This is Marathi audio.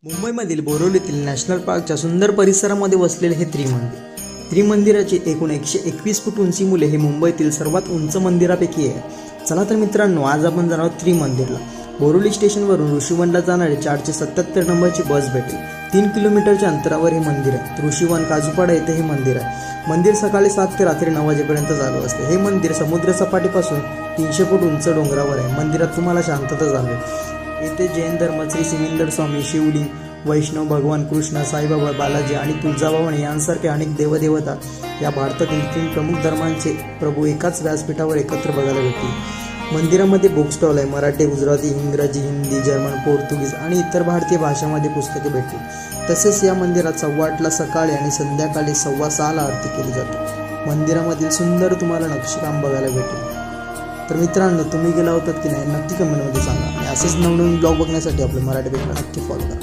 मुंबईमधील बोरिवलीतील नॅशनल पार्कच्या सुंदर परिसरामध्ये वसलेले हे त्रिमंदिर. त्रिमंदिराची एकूण 121 फूट उंची मुले हे मुंबईतील सर्वात उंच मंदिरापैकी आहे. चला तर मित्रांनो, आज आपण जाणार आहोत त्रिमंदिरला. बोरिवली स्टेशनवरून ऋषीवनला जाणारी 477 नंबरची बस भेटेल. 3 किलोमीटरच्या अंतरावर हे मंदिर आहे. ऋषीवन काजूपाडा येथे हे मंदिर आहे. मंदिर सकाळी 7 ते रात्री 9 वाजेपर्यंत चालू असते. हे मंदिर समुद्र सपाटीपासून 300 फूट उंच डोंगरावर आहे. मंदिरात तुम्हाला शांतता जाणवेल. येथे जैन धर्म, श्री सिमिंदर स्वामी, शिवलिंग, वैष्णव, भगवान कृष्ण, साईबाबा, बालाजी आणि तुळजाभवानी यांसारखे अनेक देवदेवता या भारतातील 3 प्रमुख धर्मांचे प्रभू एकाच व्यासपीठावर एकत्र बघायला भेटतील. मंदिरामध्ये बुक स्टॉल आहे. मराठी, गुजराती, इंग्रजी, हिंदी, जर्मन, पोर्तुगीज आणि इतर भारतीय भाषांमध्ये पुस्तके भेटतील. तसेच या मंदिरात 8:15ला सकाळी आणि संध्याकाळी 6:15ला आरती केली जाते. मंदिरामधील सुंदर तुम्हाला नक्षीकाम बघायला भेटेल. तर मित्रांनो, तुम्ही गेला होतात की नाही नक्की कमेंटमध्ये सांगा. आणि असेच नवनवीन ब्लॉग बघण्यासाठी आपलं मराठी पेजला नक्की फॉलो करा.